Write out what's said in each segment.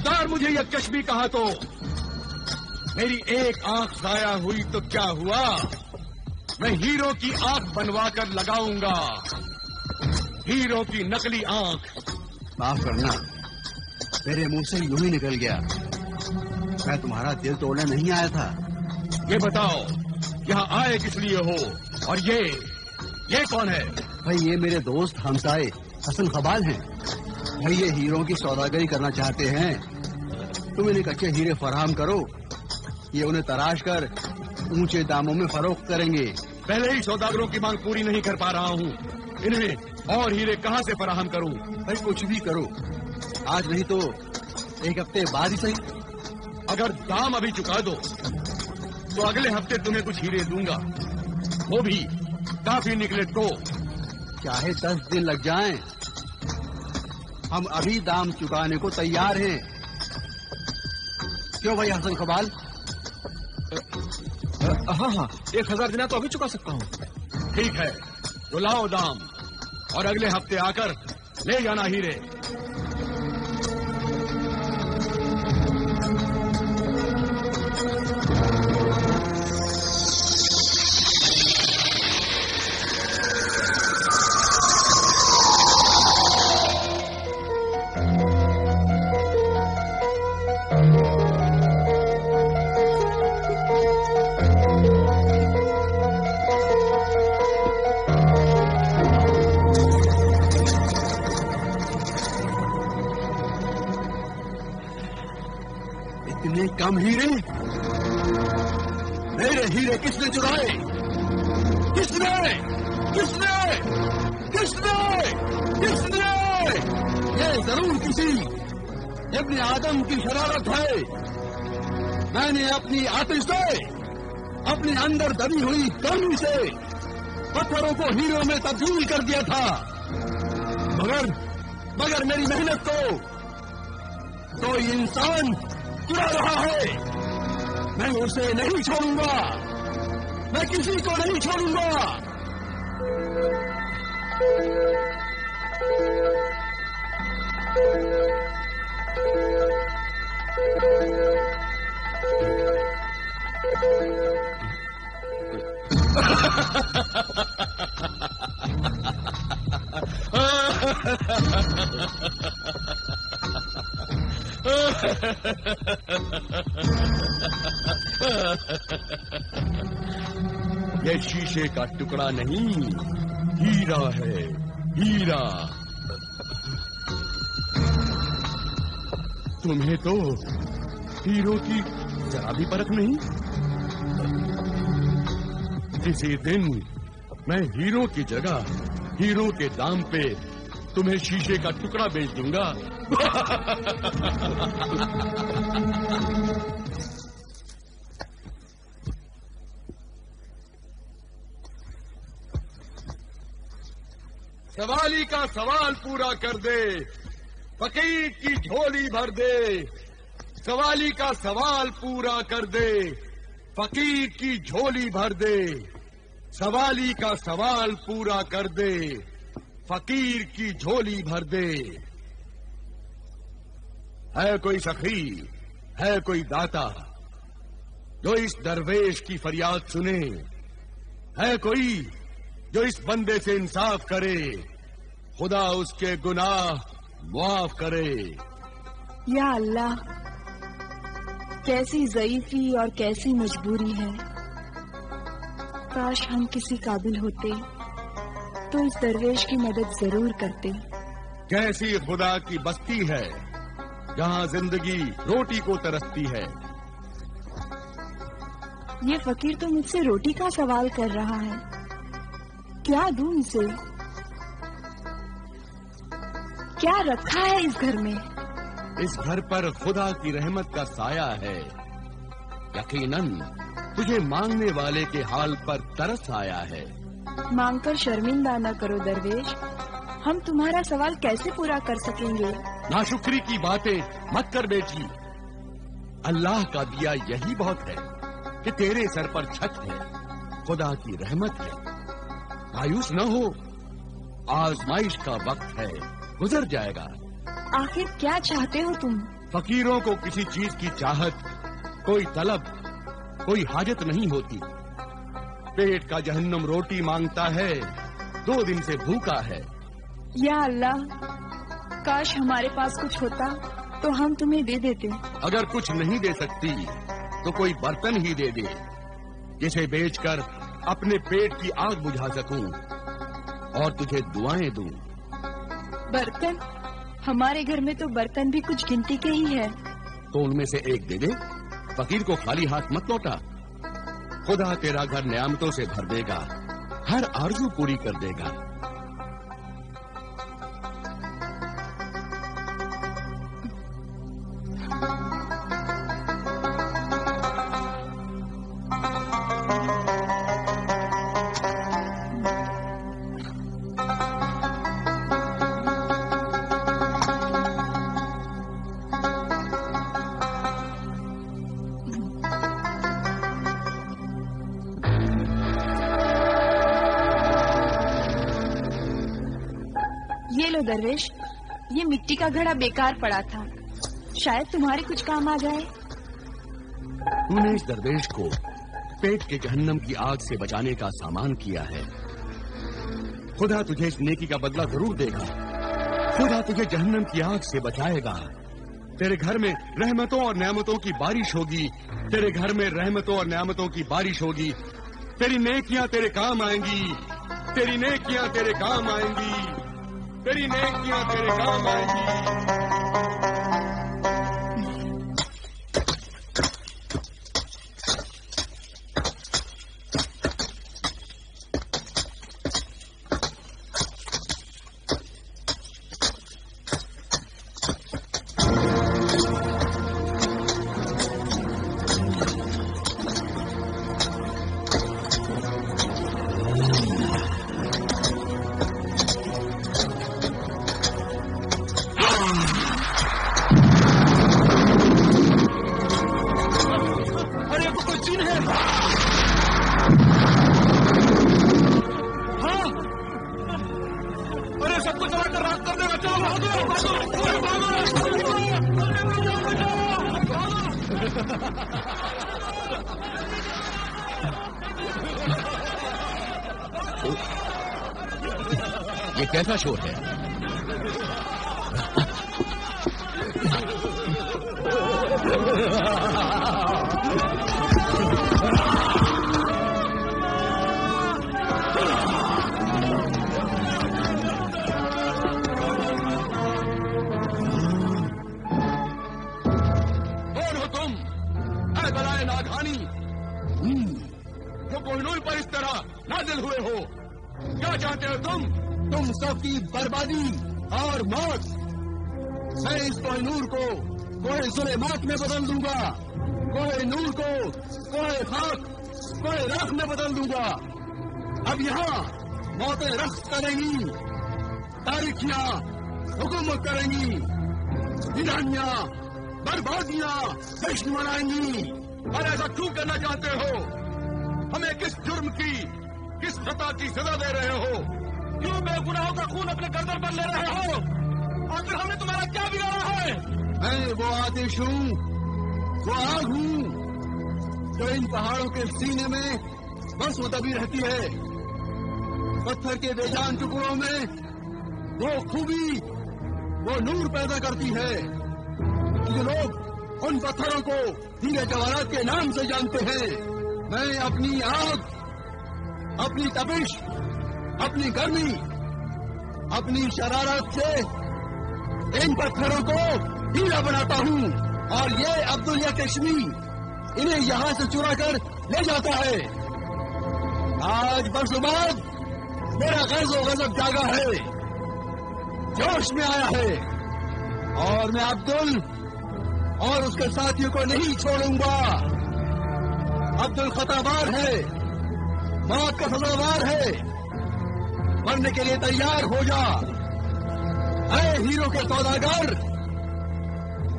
खबरदार मुझे यज्ञश भी कहा तो मेरी एक आंख जाया हुई तो क्या हुआ, मैं हीरो की आंख बनवाकर लगाऊंगा, हीरो की नकली आंख। माफ करना, मेरे मुंह से यूं ही निकल गया। मैं तुम्हारा दिल तोड़ने नहीं आया था। ये बताओ यहाँ आए किस लिए हो, और ये कौन है? भाई ये मेरे दोस्त हमसाए हसन खबाल हैं। भाई ये हीरों की सौदागरी करना चाहते हैं। तुम इन्हें कच्चे हीरे फराहम करो, ये उन्हें तराश कर ऊंचे दामों में फरोख्त करेंगे। पहले ही सौदागरों की मांग पूरी नहीं कर पा रहा हूँ, इन्हें और हीरे कहाँ से फराहम करूँ? भाई कुछ भी करो, आज नहीं तो एक हफ्ते बाद ही सही। अगर दाम अभी चुका दो तो अगले हफ्ते तुम्हें कुछ हीरे दूंगा, वो भी काफी निकले तो। चाहे 10 दिन लग जाएं, हम अभी दाम चुकाने को तैयार हैं। क्यों भाई हसन खबाल? हाँ, 1000 दिना तो अभी चुका सकता हूँ। ठीक है, तो लाओ दाम और अगले हफ्ते आकर ले जाना हीरे। कम हीरे? मेरे हीरे किसने चुराए? किसने? किसने? किसने? किसने? ये जरूर किसी इब्ने आदम की शरारत है। मैंने अपनी आतिश से, अपने अंदर दबी हुई गर्मी से पत्थरों को हीरों में तब्दील कर दिया था, मगर मेरी मेहनत को कोई इंसान चुरा रहा है। मैं उसे नहीं छोड़ूंगा, मैं किसी को नहीं छोड़ूंगा। ये शीशे का टुकड़ा नहीं, हीरा है, हीरा। तुम्हें तो हीरो की जरा भी परख नहीं। किसी दिन मैं हीरो की जगह हीरो के दाम पे तुम्हें शीशे का टुकड़ा बेच दूंगा। सवाली का सवाल पूरा कर दे, फकीर की झोली भर दे। सवाली का सवाल पूरा कर दे, फकीर की झोली भर दे। सवाली का सवाल पूरा कर दे, फकीर की झोली भर दे। है कोई सखी, है कोई दाता जो इस दरवेश की फरियाद सुने? है कोई जो इस बंदे से इंसाफ करे? खुदा उसके गुनाह मुआफ करे। या अल्लाह, कैसी ज़ईफी और कैसी मजबूरी है। काश हम किसी काबिल होते तो इस दरवेश की मदद जरूर करते। कैसी खुदा की बस्ती है जहाँ जिंदगी रोटी को तरसती है। ये फकीर तो मुझसे रोटी का सवाल कर रहा है, क्या दूं इसे? क्या रखा है इस घर में? इस घर पर खुदा की रहमत का साया है। यकीनन तुझे मांगने वाले के हाल पर तरस आया है। मांगकर शर्मिंदा न करो दरवेश, हम तुम्हारा सवाल कैसे पूरा कर सकेंगे? नाशुक्री की बातें मत कर बेटी। अल्लाह का दिया यही बहुत है कि तेरे सर पर छत है, खुदा की रहमत है। मायूस न हो, आजमाइश का वक्त है, गुजर जाएगा। आखिर क्या चाहते हो तुम? फकीरों को किसी चीज की चाहत, कोई तलब, कोई हाजत नहीं होती। पेट का जहन्नम रोटी मांगता है, 2 दिन से भूखा है। या अल्लाह, काश हमारे पास कुछ होता तो हम तुम्हें दे देते। अगर कुछ नहीं दे सकती तो कोई बर्तन ही दे दे, जिसे बेचकर अपने पेट की आग बुझा सकूं और तुझे दुआएं दूं। बर्तन? हमारे घर में तो बर्तन भी कुछ गिनती के ही है। तो उनमें से एक दे दे। फकीर को खाली हाथ मत लौटा। खुदा तेरा घर नेमतों से भर देगा, हर आरज़ू पूरी कर देगा। ये लो दरवेश, ये मिट्टी का घड़ा बेकार पड़ा था, शायद तुम्हारे कुछ काम आ जाए। तूने इस दरवेश को पेट के जहन्नम की आग से बचाने का सामान किया है। खुदा तुझे इस नेकी का बदला जरूर देगा। खुदा तुझे जहन्नम की आग से बचाएगा। तेरे घर में रहमतों और नेमतों की बारिश होगी। तेरे घर में रहमतों और नेमतों की बारिश होगी। तेरी नेकियां तेरे काम आएंगी। तेरी नेकियां तेरे काम आएंगी। तेरी नेकियां तेरे काम आएंगी। ये कैसा शोर है? कोहिनूर पर इस तरह नाजिल हुए हो, क्या चाहते हो तुम सबकी बर्बादी और मौत। मैं इस कोहिनूर को कोहे सुलेमात में बदल दूंगा, कोहिनूर को कोहे खाक, कोहे राख में बदल दूंगा। अब यहाँ मौतें रख्त करेंगी, तारीखियां हुकूमत करेंगी, वीरानियां बर्बादियां जश्न मनाएंगी। और ऐसा क्यों करना चाहते हो? हमें किस जुर्म की, किस खता की सजा दे रहे हो? क्यों बेगुनाहों का खून अपने गर्दन पर ले रहे हो? आखिर हमने तुम्हारा क्या बिगाड़ा है? मैं वो आतिश हूँ, वो आग हूँ जो इन पहाड़ों के सीने में बस वो दबी रहती है। पत्थर के बेजान टुकड़ों में वो खूबी, वो नूर पैदा करती है। जो लोग उन पत्थरों को हीरे जवाहरात के नाम से जानते हैं, मैं अपनी आग, अपनी तपिश, अपनी गर्मी, अपनी शरारत से इन पत्थरों को हीरा बनाता हूँ। और ये अब्दुल्ला कश्मी इन्हें यहाँ से चुरा कर ले जाता है। आज बरसों बाद मेरा गज़्व गज़ब जागा है, जोश में आया है, और मैं अब्दुल और उसके साथियों को नहीं छोड़ूंगा। अब्दुल खताबार है, मौत का सजावार है, मरने के लिए तैयार हो जा। ऐ हीरो के सौदागर,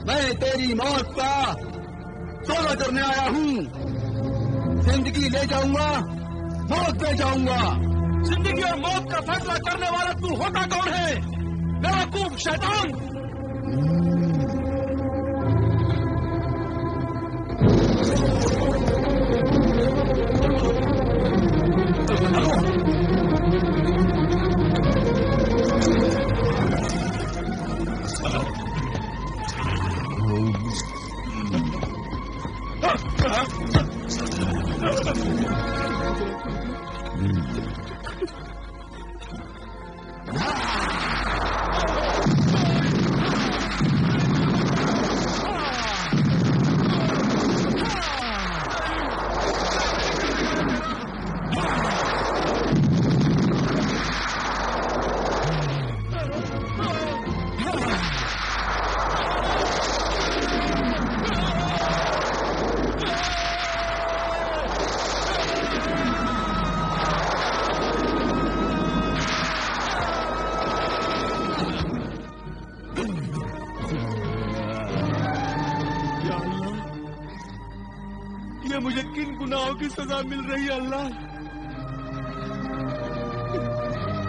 मैं तेरी मौत का सौदा करने आया हूँ। जिंदगी ले जाऊंगा, मौत ले जाऊंगा। जिंदगी और मौत का फैसला करने वाला तू होता कौन है? बेवकूफ शैतान! से मुझे किन गुनाहों की सजा मिल रही है अल्लाह?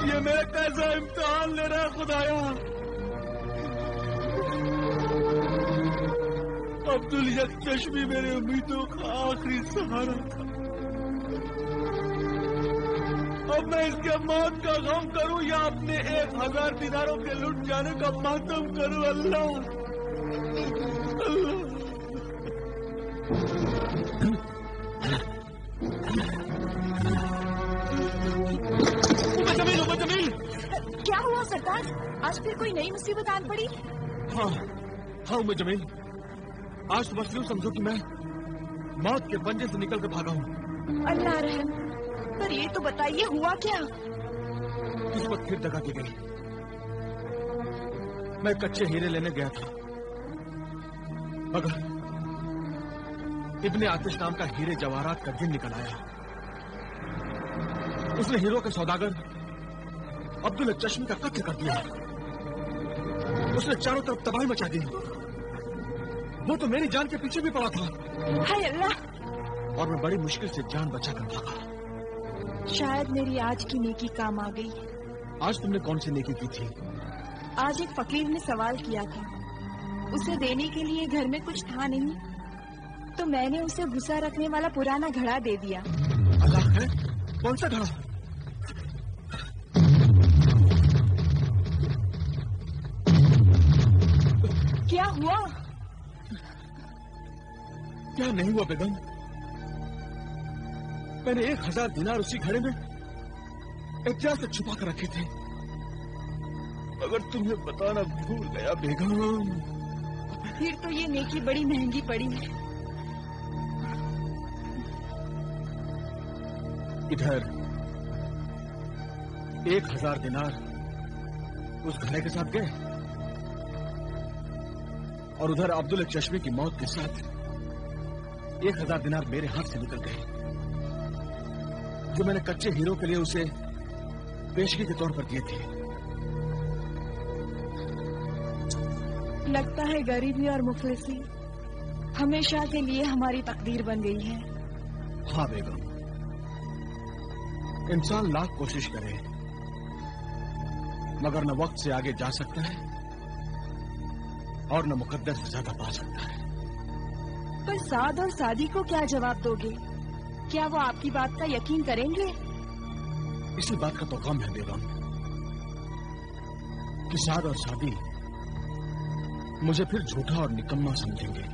ये मेरा कैसा इम्तिहान ले रहा है खुदाया? अब्दुल यक चश्मी मेरे उम्मीदों का आखिरी सहारा था। अब मैं इसके मौत का गम करूं या अपने 1000 दिनारों के लुट जाने का मातम करूं अल्लाह? अल्लाह जमील। क्या हुआ सरताज? आज फिर कोई नई मुसीबत आन पड़ी? हाँ उम्मे जमील, आज तो बस यूं समझो कि मैं मौत के पंजे से निकल कर भागा हूँ। अल्लाह रहम, पर ये तो बताइए हुआ क्या? किस्मत फिर दगा की गई। मैं कच्चे हीरे लेने गया था, मगर इब्ने आतिश नाम का हीरे जवाहरात का दिन निकल आया। उसने हीरो के सौदागर अब्दुल चश्मी का कत्ल कर दिया। उसने चारों तरफ तबाही मचा दी। वो तो मेरी जान के पीछे भी पड़ा था। हाय अल्लाह! और मैं बड़ी मुश्किल से जान बचाकर भागा। शायद मेरी आज की नेकी काम आ गई। आज तुमने कौन सी नेकी की थी? आज एक फकीर ने सवाल किया था। उसे देने के लिए घर में कुछ था नहीं, तो मैंने उसे भूसा रखने वाला पुराना घड़ा दे दिया। अल्लाह है, कौन सा घड़ा? क्या हुआ? क्या नहीं हुआ बेगम? मैंने 1000 दिनार उसी घड़े में एहतियात से छुपा कर रखे थे, मगर तुम्हें बताना भूल गया बेगम। फिर तो ये नेकी बड़ी महंगी पड़ी है। इधर 1000 दिनार उस घड़े के साथ गए और उधर अब्दुल चश्मी की मौत के साथ 1000 दिनार मेरे हाथ से निकल गए, जो मैंने कच्चे हीरो के लिए उसे पेशगी के तौर पर दिए थे। लगता है गरीबी और मुफलिसी हमेशा के लिए हमारी तकदीर बन गई है। हाँ बेगम, इंसान लाख कोशिश करे मगर न वक्त से आगे जा सकता है और न मुकद्दर से ज्यादा पा सकता है। पर साद और सादी को क्या जवाब दोगे? क्या वो आपकी बात का यकीन करेंगे? इसी बात का तो गम है बेगम कि साद और सादी मुझे फिर झूठा और निकम्मा समझेंगे।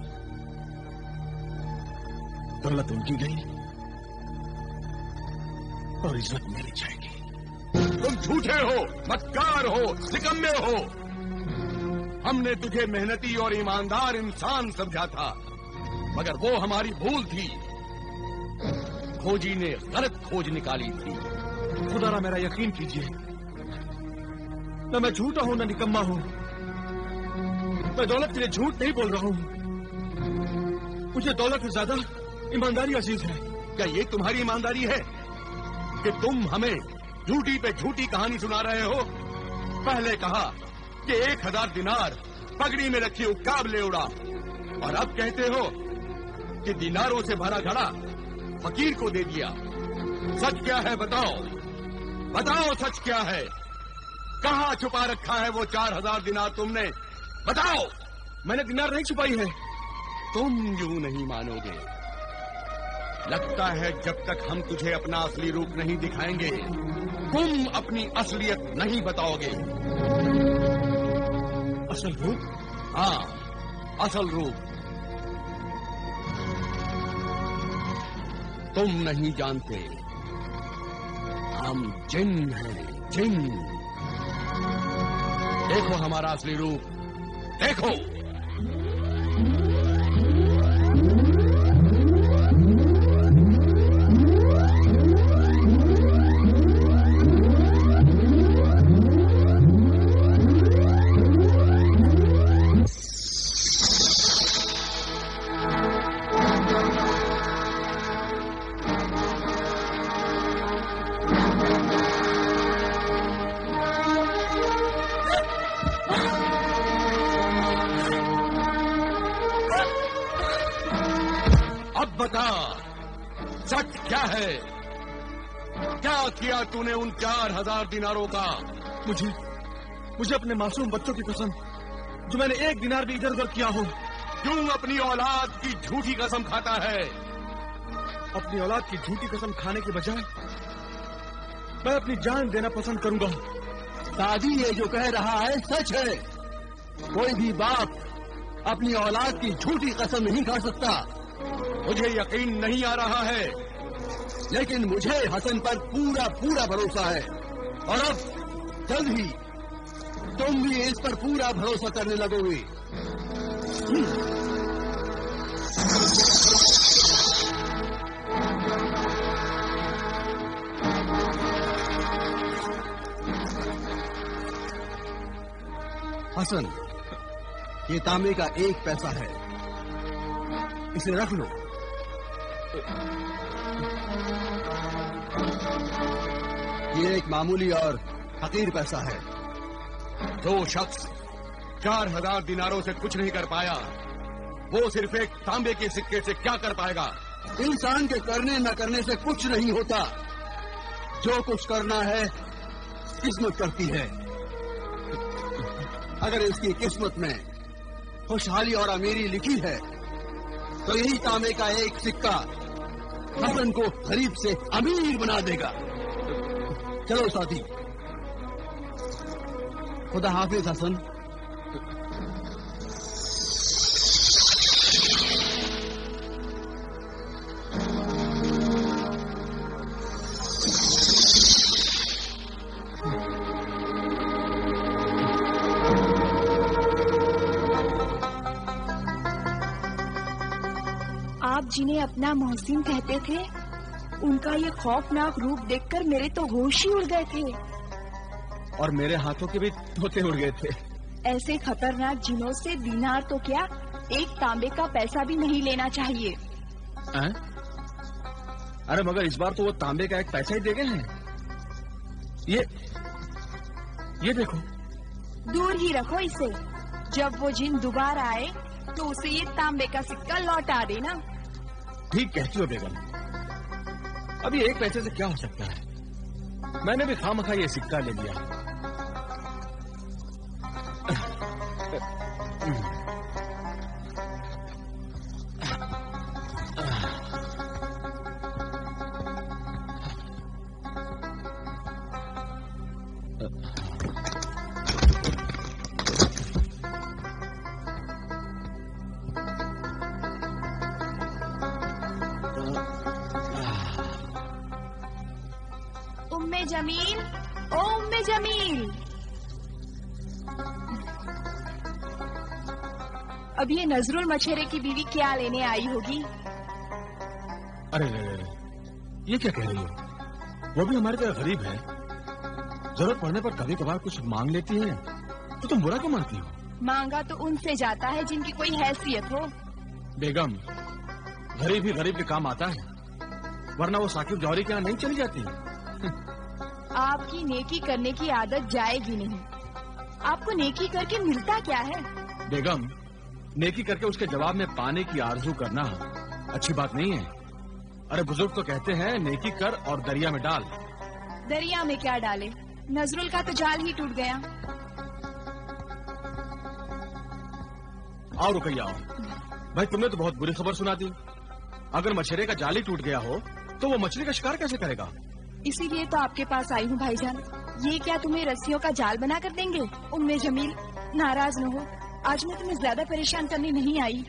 दौलत उनकी गई और इज्जत मेरी जाएगी। तुम झूठे हो, मक्कार हो, निकम्मे हो। हमने तुझे मेहनती और ईमानदार इंसान समझा था, मगर वो हमारी भूल थी। खोजी ने गलत खोज निकाली थी। खुदारा मेरा यकीन कीजिए, न मैं झूठा हूं न निकम्मा हूं। मैं दौलत के लिए झूठ नहीं बोल रहा हूं। मुझे दौलत से ज्यादा ईमानदारी अजीज है। क्या ये तुम्हारी ईमानदारी है कि तुम हमें झूठी पे झूठी कहानी सुना रहे हो? पहले कहा कि 1000 दिनार पगड़ी में रखी उकाब ले उड़ा, और अब कहते हो कि दिनारों से भरा घड़ा फकीर को दे दिया। सच क्या है बताओ, बताओ सच क्या है? कहाँ छुपा रखा है वो 4000 दिनार तुमने? बताओ। मैंने दिनार नहीं छुपाई है। तुम यूं नहीं मानोगे। लगता है जब तक हम तुझे अपना असली रूप नहीं दिखाएंगे, तुम अपनी असलियत नहीं बताओगे। असल रूप? हाँ, असल रूप। तुम नहीं जानते, हम जिन हैं, जिन। देखो हमारा असली रूप, देखो। अब बता, सच क्या है? क्या किया तूने उन 4000 दिनारों का? मुझे अपने मासूम बच्चों की कसम, जो मैंने 1 दिनार भी इधर उधर किया हो। क्यों अपनी औलाद की झूठी कसम खाता है? अपनी औलाद की झूठी कसम खाने के बजाय मैं अपनी जान देना पसंद करूंगा। दादी ये जो कह रहा है सच है। कोई भी बाप अपनी औलाद की झूठी कसम नहीं खा सकता। मुझे यकीन नहीं आ रहा है, लेकिन मुझे हसन पर पूरा पूरा भरोसा है। और अब जल्द ही तुम भी इस पर पूरा भरोसा करने लगोगे। हसन, ये तांबे का 1 पैसा है, इसे रख लो। ये एक मामूली और हकीर पैसा है। जो शख्स 4000 दिनारों से कुछ नहीं कर पाया, वो सिर्फ एक तांबे के सिक्के से क्या कर पाएगा? इंसान के करने न करने से कुछ नहीं होता। जो कुछ करना है किस्मत करती है। अगर इसकी किस्मत में खुशहाली और अमीरी लिखी है, तो यही तांबे का 1 सिक्का हसन को गरीब से अमीर बना देगा। चलो साथी, खुदा हाफिज हसन। आप जिन्हें अपना मोहसिन कहते थे, उनका ये खौफनाक रूप देखकर मेरे तो होश ही उड़ गए थे। और मेरे हाथों के भी तोते उड़ गए थे। ऐसे खतरनाक जिनों से दिनार तो क्या, 1 तांबे का पैसा भी नहीं लेना चाहिए। अरे मगर इस बार तो वो तांबे का 1 पैसा ही दे गए हैं। ये देखो। दूर ही रखो इसे। जब वो जिन दोबारा आए तो उसे ये तांबे का सिक्का लौटा देना। ठीक कहती हो बेगम। अभी 1 पैसे से क्या हो सकता है? मैंने भी खामखा ये सिक्का ले लिया। उम्मे जमील, ओ उम्मे जमील, अब ये नजरुल मछेरे की बीवी क्या लेने आई होगी? अरे ये क्या कह रही हो? वो भी हमारी तरह गरीब है। जरूरत पड़ने पर कभी कभार कुछ मांग लेती है, तो तुम बुरा क्यों मानती हो? मांगा तो उनसे जाता है जिनकी कोई हैसियत हो। बेगम, गरीब ही गरीब के काम आता है, वरना वो साकिब जौहरी के यहाँ नहीं चली जाती। आपकी नेकी करने की आदत जाएगी नहीं। आपको नेकी करके मिलता क्या है? बेगम, नेकी करके उसके जवाब में पाने की आरजू करना अच्छी बात नहीं है। अरे बुजुर्ग तो कहते हैं नेकी कर और दरिया में डाल। दरिया में क्या डाले? नजरुल का तो जाल ही टूट गया। आओ रुकैया आओ। भाई तुमने तो बहुत बुरी खबर सुना दी। अगर मछेरे का जाल ही टूट गया हो तो वो मछली का शिकार कैसे करेगा? इसीलिए तो आपके पास आई हूँ भाईजान। ये क्या तुम्हें रस्सियों का जाल बना कर देंगे? उम्मे जमील, नाराज न हो, आज मैं तुम्हें ज्यादा परेशान करने नहीं आई।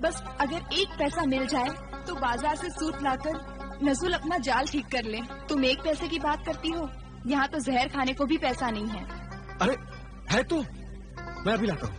बस अगर 1 पैसा मिल जाए तो बाजार से सूत लाकर नजरुल अपना जाल ठीक कर ले। तुम 1 पैसे की बात करती हो, यहाँ तो जहर खाने को भी पैसा नहीं है। अरे है तो मैं अभी लाता हूँ।